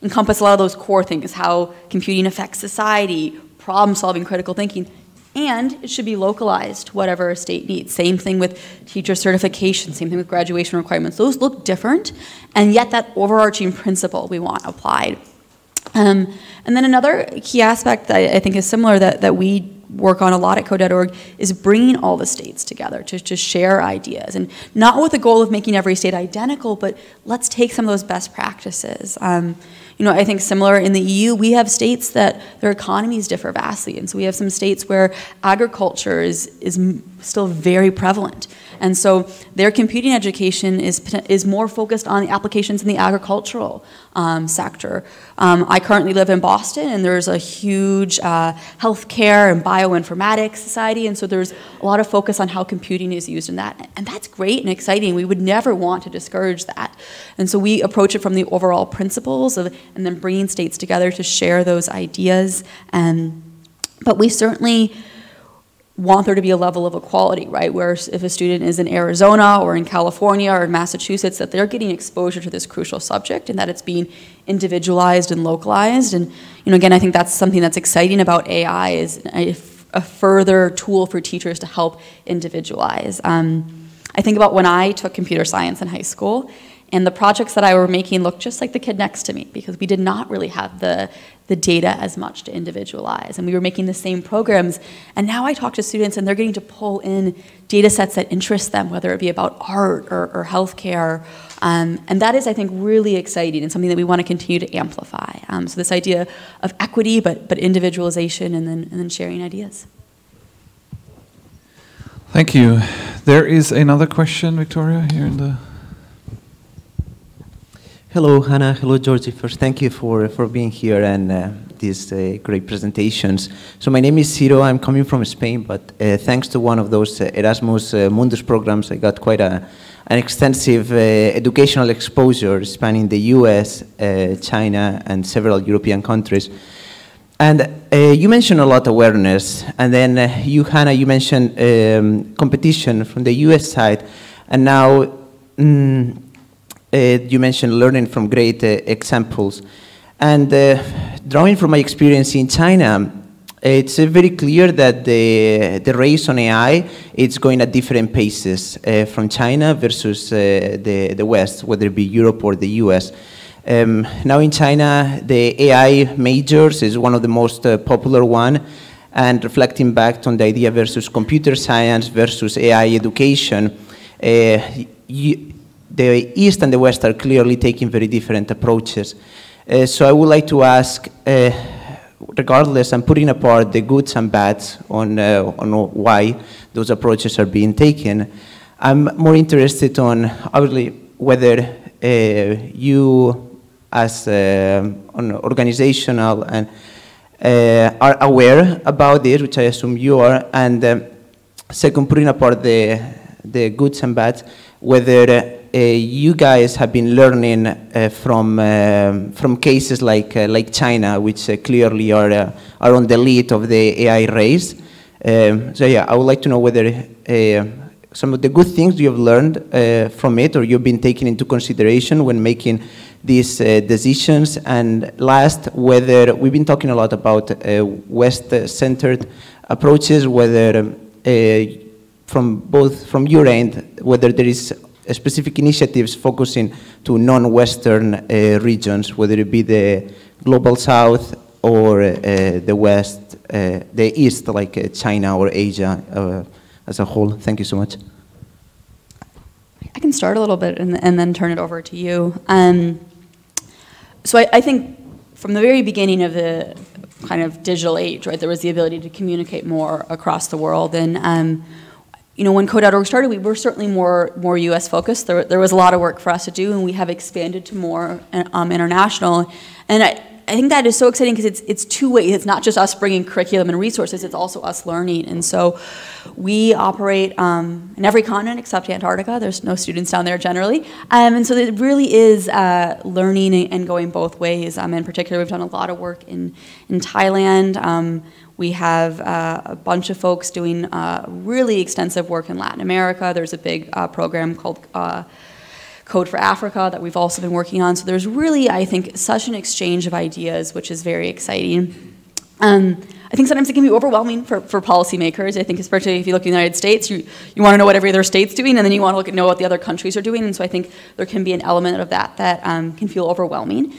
Speaker 2: encompass a lot of those core things: how computing affects society, problem-solving, critical thinking, and it should be localized to whatever a state needs. Same thing with teacher certification, same thing with graduation requirements. Those look different, and yet that overarching principle we want applied. And then another key aspect that I think is similar that we work on a lot at Code.org is bringing all the states together to share ideas, and not with the goal of making every state identical, but let's take some of those best practices. I think similar in the EU, we have states that their economies differ vastly, and so we have some states where agriculture is still very prevalent. And so their computing education is more focused on the applications in the agricultural sector. I currently live in Boston, and there's a huge healthcare and bioinformatics society, and so there's a lot of focus on how computing is used in that. And that's great and exciting. We would never want to discourage that. And so we approach it from the overall principles and then bringing states together to share those ideas. But we certainly want there to be a level of equality, right? Where if a student is in Arizona or in California or in Massachusetts, that they're getting exposure to this crucial subject and that it's being individualized and localized. And again, I think that's something that's exciting about AI, is a further tool for teachers to help individualize. I think about when I took computer science in high school, and the projects that I were making looked just like the kid next to me, because we did not really have the data as much to individualize. And we were making the same programs. And now I talk to students and they're getting to pull in data sets that interest them, whether it be about art or healthcare. And that is, I think, really exciting and something that we want to continue to amplify. So this idea of equity, but individualization and then sharing ideas.
Speaker 1: Thank you. There is another question, Victoria, here in the...
Speaker 7: Hello, Hannah. Hello, Georgi. First, thank you for being here and these great presentations. So my name is Ciro. I'm coming from Spain, but thanks to one of those Erasmus Mundus programs, I got quite an extensive educational exposure spanning the US, China, and several European countries. And you mentioned a lot of awareness, and then you, Hannah, you mentioned competition from the US side, and now you mentioned learning from great examples. And drawing from my experience in China, it's very clear that the race on AI, it's going at different paces from China versus the West, whether it be Europe or the US. Now in China, the AI majors is one of the most popular one, and reflecting back on the idea versus computer science versus AI education, the East and the West are clearly taking very different approaches. So I would like to ask, regardless, I'm putting apart the goods and bads on why those approaches are being taken. I'm more interested on, obviously, whether you, as an organizational, and are aware about this, which I assume you are, and second, putting apart the goods and bads, whether you guys have been learning from cases like China, which clearly are on the lead of the AI race. So yeah, I would like to know whether some of the good things you have learned from it, or you've been taking into consideration when making these decisions. And last, whether we've been talking a lot about West-centered approaches, whether from your end, whether there is specific initiatives focusing to non-Western regions, whether it be the Global South or the West, the East, like China or Asia as a whole. Thank you so much.
Speaker 2: I can start a little bit and then turn it over to you. So I think from the very beginning of the kind of digital age, right, there was the ability to communicate more across the world. And you know, when Code.org started, we were certainly more U.S. focused. There was a lot of work for us to do, and we have expanded to more international. And I think that is so exciting because it's two ways. It's not just us bringing curriculum and resources, it's also us learning. And so we operate in every continent except Antarctica. There's no students down there generally. And so it really is learning and going both ways. In particular, we've done a lot of work in Thailand. We have a bunch of folks doing really extensive work in Latin America. There's a big program called Code for Africa that we've also been working on. So there's really, I think, such an exchange of ideas, which is very exciting. I think sometimes it can be overwhelming for policymakers. I think especially if you look at the United States, you want to know what every other state's doing, and then you want to know what the other countries are doing. And so I think there can be an element of that can feel overwhelming.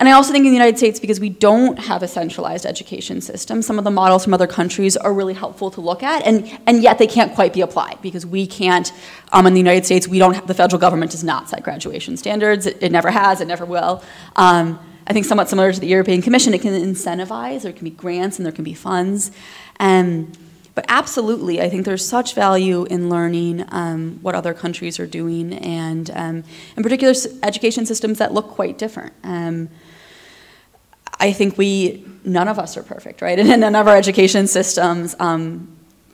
Speaker 2: And I also think in the United States, because we don't have a centralized education system, some of the models from other countries are really helpful to look at, and yet they can't quite be applied, because we can't, in the United States, we don't have, the federal government does not set graduation standards. It never has, it never will. I think somewhat similar to the European Commission, it can incentivize, there can be grants and there can be funds. But absolutely, I think there's such value in learning what other countries are doing, and in particular education systems that look quite different. I think none of us are perfect, right? And none of our education systems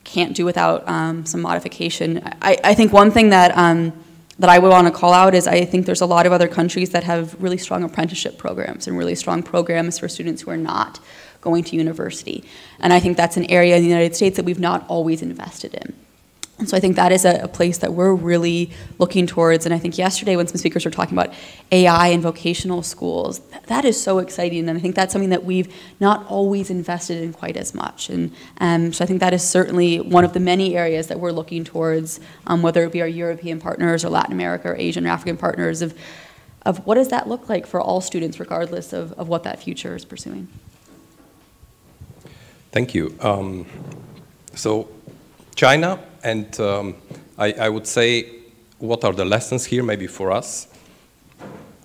Speaker 2: can't do without some modification. I think one thing that I would want to call out is I think there's a lot of other countries that have really strong apprenticeship programs and really strong programs for students who are not going to university. And I think that's an area in the United States that we've not always invested in. And so I think that is a place that we're really looking towards. And I think yesterday when some speakers were talking about AI and vocational schools, that is so exciting. And I think that's something that we've not always invested in quite as much. And so I think that is certainly one of the many areas that we're looking towards, whether it be our European partners or Latin America or Asian or African partners, of what does that look like for all students, regardless of what that future is pursuing.
Speaker 3: Thank you. So China, and I would say, what are the lessons here maybe for us?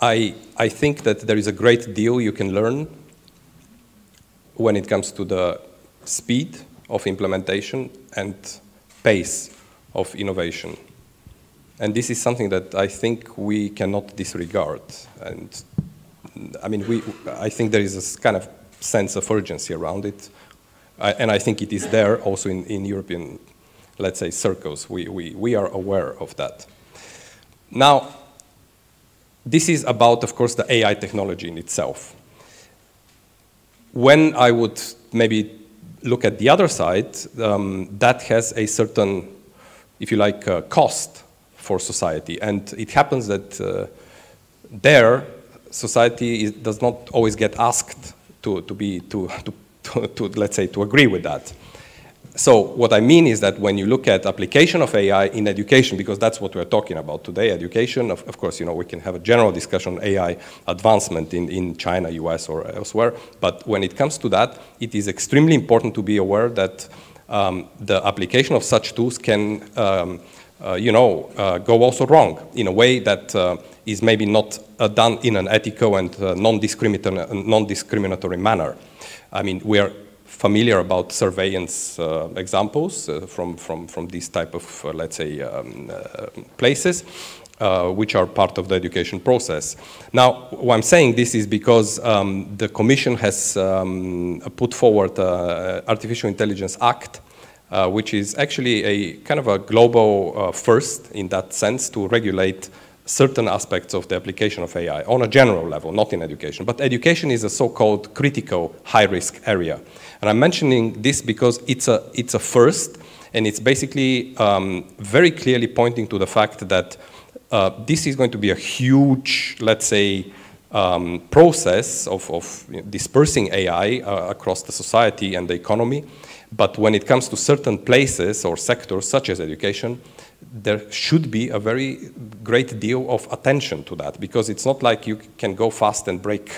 Speaker 3: I think that there is a great deal you can learn when it comes to the speed of implementation and pace of innovation. And this is something that I think we cannot disregard. And I mean, I think there is a kind of sense of urgency around it. And I think it is there also in European, let's say, circles. We are aware of that. Now, this is about, of course, the AI technology in itself. When I would maybe look at the other side, that has a certain, if you like, cost for society. And it happens that there, society does not always get asked to let's say, to agree with that. So what I mean is that when you look at application of AI in education, because that's what we're talking about today, education, of course, you know, we can have a general discussion on AI advancement in China, US, or elsewhere. But when it comes to that, it is extremely important to be aware that the application of such tools can, go also wrong in a way that is maybe not done in an ethical and non-discriminatory manner. I mean, we are familiar about surveillance examples from these type of, let's say, places, which are part of the education process. Now, why I'm saying this is because the Commission has put forward Artificial Intelligence Act, which is actually a kind of a global first in that sense to regulate certain aspects of the application of AI on a general level, not in education. But education is a so-called critical high-risk area. And I'm mentioning this because it's a first, and it's basically very clearly pointing to the fact that this is going to be a huge, let's say, process of dispersing AI across the society and the economy. But when it comes to certain places or sectors, such as education, there should be a very great deal of attention to that, because it's not like you can go fast and break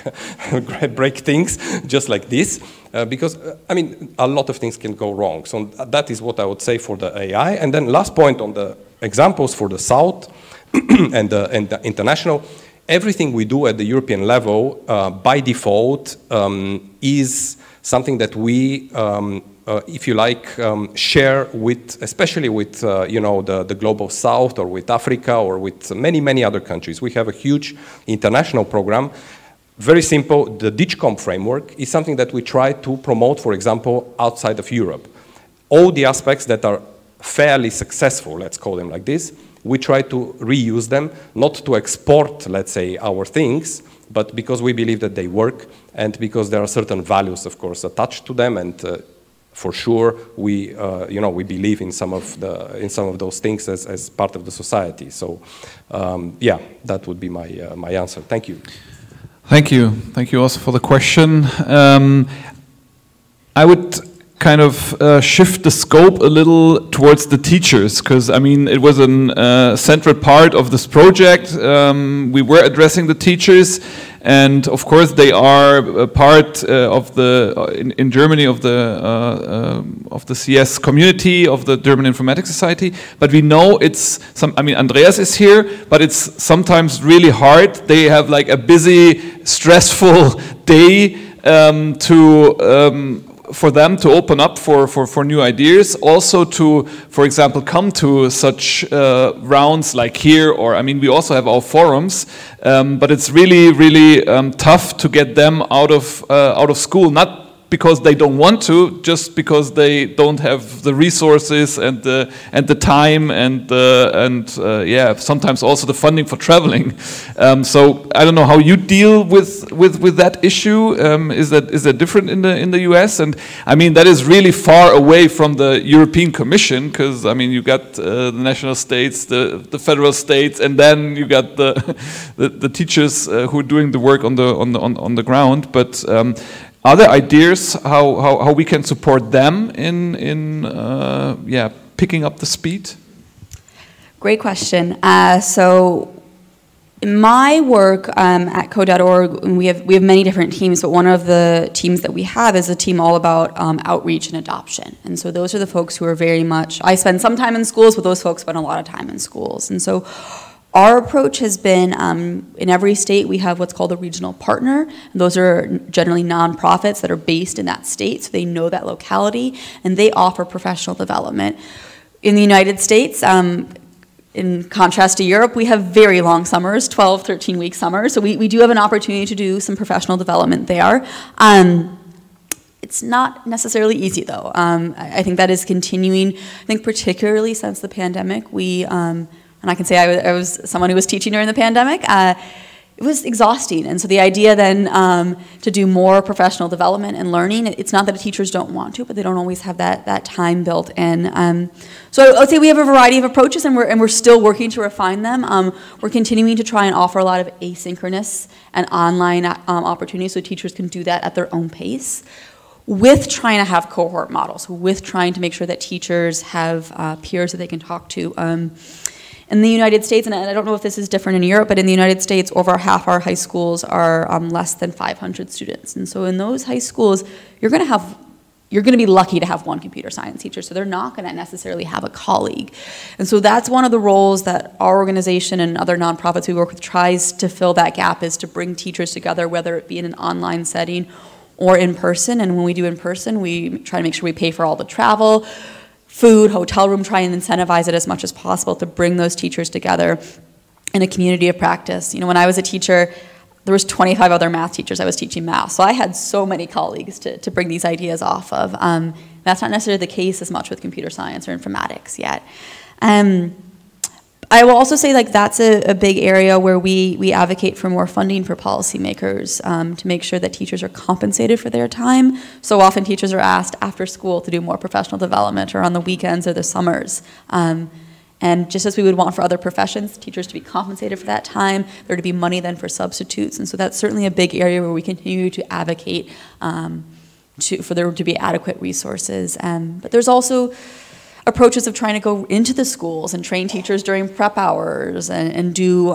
Speaker 3: break things just like this, because I mean a lot of things can go wrong. So that is what I would say for the AI. And then last point on the examples for the South and the international. Everything we do at the European level by default is something that we if you like, share with, especially with, you know, the global South, or with Africa, or with many, many other countries. We have a huge international program. Very simple, the DIGCOM framework is something that we try to promote, for example, outside of Europe. All the aspects that are fairly successful, let's call them like this, we try to reuse them, not to export, let's say, our things, but because we believe that they work, and because there are certain values, of course, attached to them, and for sure, we, you know, we believe in some of those things as part of the society. So, yeah, that would be my answer. Thank you.
Speaker 1: Thank you. Thank you also for the question. I would kind of shift the scope a little towards the teachers, because I mean it was a central part of this project. We were addressing the teachers, and of course they are a part of the in Germany of the CS community, of the German Informatics Society. But we know it's some. I mean, Andreas is here, but it's sometimes really hard. They have like a busy, stressful day for them to open up for new ideas, also to, for example, come to such rounds like here, or I mean, we also have our forums, but it's really tough to get them out of school, not because they don't want to, just because they don't have the resources and the time and yeah, sometimes also the funding for traveling. So I don't know how you deal with that issue. Is that different in the US? And I mean, that is really far away from the European Commission, because I mean you got the national states, the federal states, and then you got the teachers who are doing the work on the ground. But are there ideas how we can support them in yeah, picking up the speed?
Speaker 2: Great question. So in my work at code.org, we have many different teams, but one of the teams that we have is a team all about outreach and adoption. And so those are the folks who are very much, I spend some time in schools, but those folks spend a lot of time in schools. And so our approach has been, in every state we have what's called a regional partner. And those are generally nonprofits that are based in that state, so they know that locality, and they offer professional development. In the United States, in contrast to Europe, we have very long summers, 12, 13-week summers, so we do have an opportunity to do some professional development there. It's not necessarily easy, though. I think that is continuing. I think particularly since the pandemic, and I can say I was someone who was teaching during the pandemic. It was exhausting, and so the idea then to do more professional development and learning, it's not that teachers don't want to, but they don't always have that time built in. So I would say we have a variety of approaches, and we're still working to refine them. We're continuing to try and offer a lot of asynchronous and online opportunities so teachers can do that at their own pace, with trying to have cohort models, with trying to make sure that teachers have peers that they can talk to. In the United States, and I don't know if this is different in Europe, but in the United States, over half our high schools are less than 500 students. And so in those high schools, you're going to be lucky to have one computer science teacher, so they're not going to necessarily have a colleague. And so that's one of the roles that our organization and other nonprofits we work with tries to fill that gap, is to bring teachers together, whether it be in an online setting or in person. And when we do in person, we try to make sure we pay for all the travel, food, hotel room, try and incentivize it as much as possible to bring those teachers together in a community of practice. You know, when I was a teacher, there was 25 other math teachers I was teaching math, so I had so many colleagues to bring these ideas off of. That's not necessarily the case as much with computer science or informatics yet. I will also say, like, that's a big area where we advocate for more funding for policymakers to make sure that teachers are compensated for their time. So often teachers are asked after school to do more professional development or on the weekends or the summers. And just as we would want for other professions, teachers to be compensated for that time, there to be money then for substitutes. And so that's certainly a big area where we continue to advocate for there to be adequate resources. But there's also approaches of trying to go into the schools and train teachers during prep hours and do,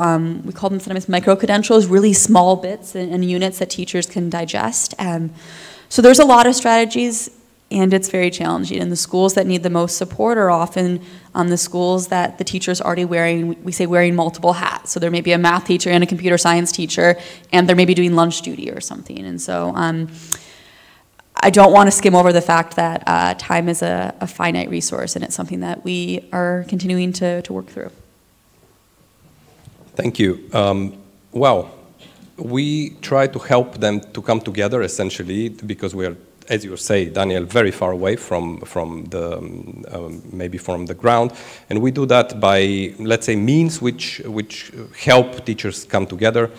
Speaker 2: we call them sometimes micro-credentials, really small bits and units that teachers can digest. So there's a lot of strategies, and it's very challenging. And the schools that need the most support are often the schools that the teacher's already wearing, we say wearing multiple hats. So there may be a math teacher and a computer science teacher, and they're maybe doing lunch duty or something. And so I don't want to skim over the fact that time is a finite resource, and it's something that we are continuing to work through.
Speaker 3: Thank you. Well, we try to help them to come together, essentially, because we are, as you say, Daniel, very far away from the maybe from the ground, and we do that by, let's say, means which help teachers come together.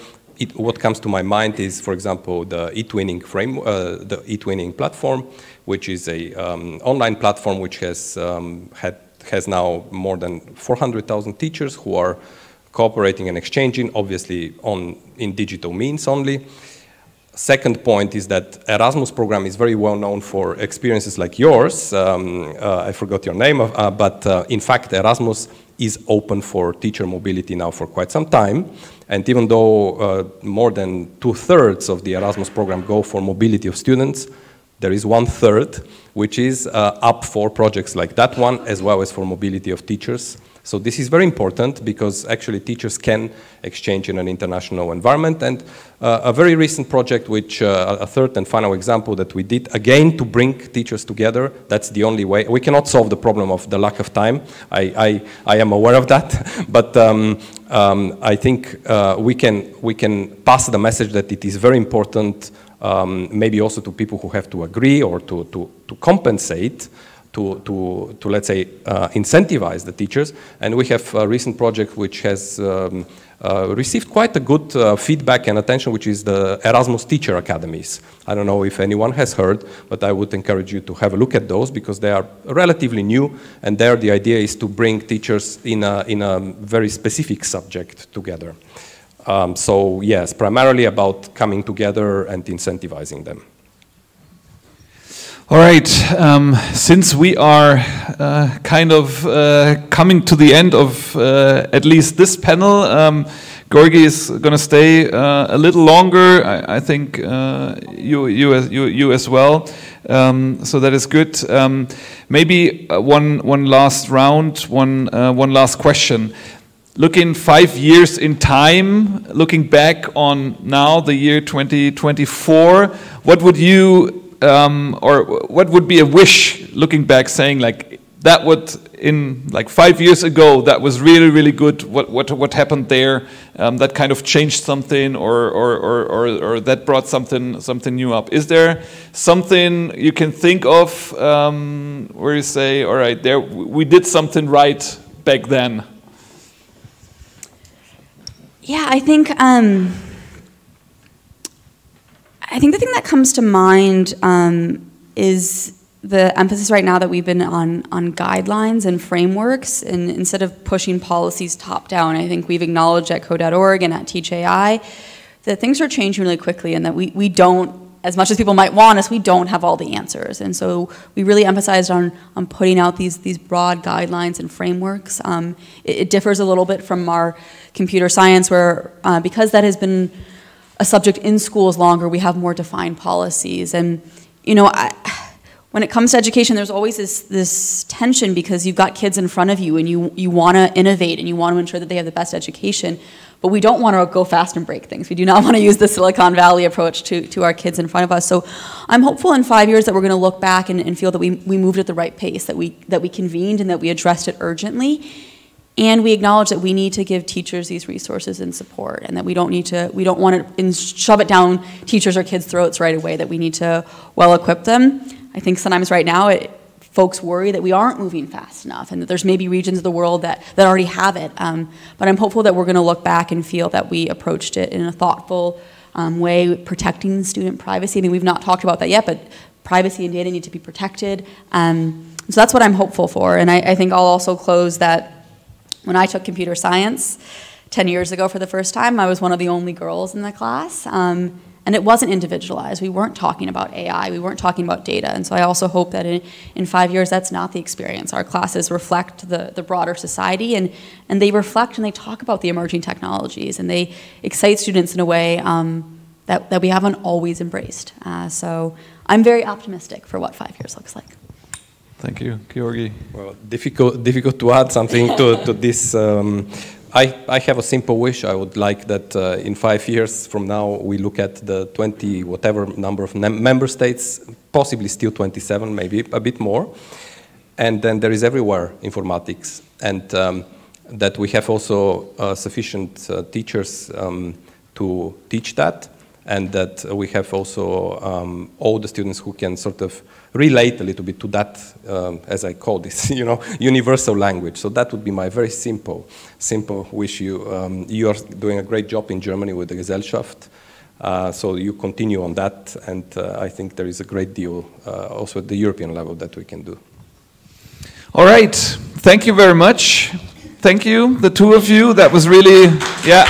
Speaker 3: What comes to my mind is, for example, the eTwinning the eTwinning platform, which is a online platform which has now more than 400,000 teachers who are cooperating and exchanging, obviously in digital means only. Second point is that Erasmus program is very well known for experiences like yours. I forgot your name, but in fact Erasmus is open for teacher mobility now for quite some time. And even though more than 2/3 of the Erasmus program go for mobility of students, there is 1/3 which is up for projects like that one, as well as for mobility of teachers. So this is very important because actually teachers can exchange in an international environment. And a very recent project, which a third and final example that we did, again, to bring teachers together. That's the only way. We cannot solve the problem of the lack of time. I am aware of that. But I think we can pass the message that it is very important, maybe also to people who have to agree or to compensate, to let's say, incentivize the teachers. And we have a recent project which has received quite a good feedback and attention, which is the Erasmus Teacher Academies. I don't know if anyone has heard, but I would encourage you to have a look at those because they are relatively new, and there the idea is to bring teachers in a very specific subject together. So yes, primarily about coming together and incentivizing them.
Speaker 1: All right, since we are kind of coming to the end of at least this panel, Georgi is going to stay a little longer. I think you as well. So that is good. Maybe one last round, one last question. Looking 5 years in time, looking back on now the year 2024, what would you or what would be a wish looking back, saying like that would in like 5 years ago that was really, really good, what happened there, that kind of changed something or that brought something new up? Is there something you can think of where you say, all right, there we did something right back then?
Speaker 2: Yeah, I think the thing that comes to mind is the emphasis right now that we've been on guidelines and frameworks, and instead of pushing policies top down. I think we've acknowledged at code.org and at TeachAI that things are changing really quickly, and that we don't, as much as people might want us, we don't have all the answers. And so we really emphasized on putting out these broad guidelines and frameworks. It differs a little bit from our computer science, where because that has been a subject in schools longer, we have more defined policies. And you know, when it comes to education, there's always this tension because you've got kids in front of you and you want to innovate and you want to ensure that they have the best education, but we don't want to go fast and break things. We do not want to use the Silicon Valley approach to our kids in front of us. So I'm hopeful in 5 years that we're going to look back and feel that we moved at the right pace, that we convened and that we addressed it urgently. And we acknowledge that we need to give teachers these resources and support, and that we don't want to shove it down teachers or kids' throats right away, that we need to well equip them. I think sometimes right now folks worry that we aren't moving fast enough, and that there's maybe regions of the world that already have it. But I'm hopeful that we're going to look back and feel that we approached it in a thoughtful way, protecting student privacy. I mean, we've not talked about that yet, but privacy and data need to be protected. So that's what I'm hopeful for. And I think I'll also close that When I took computer science 10 years ago for the first time, I was one of the only girls in the class. And it wasn't individualized. We weren't talking about AI. We weren't talking about data. And so I also hope that in 5 years, that's not the experience. Our classes reflect the broader society, and they reflect and they talk about the emerging technologies, and they excite students in a way that we haven't always embraced. So I'm very optimistic for what 5 years looks like.
Speaker 1: Thank you, Georgi.
Speaker 3: Well, difficult to add something to this. I have a simple wish. I would like that in 5 years from now we look at the 20 whatever number of member states, possibly still 27, maybe a bit more, and then there is everywhere informatics, and that we have also sufficient teachers to teach that, and that we have also all the students who can sort of relate a little bit to that, as I call this, universal language. So that would be my very simple wish. You are doing a great job in Germany with the Gesellschaft, so you continue on that, and I think there is a great deal also at the European level that we can do.
Speaker 1: All right, thank you very much. Thank you, the two of you. That was really, yeah.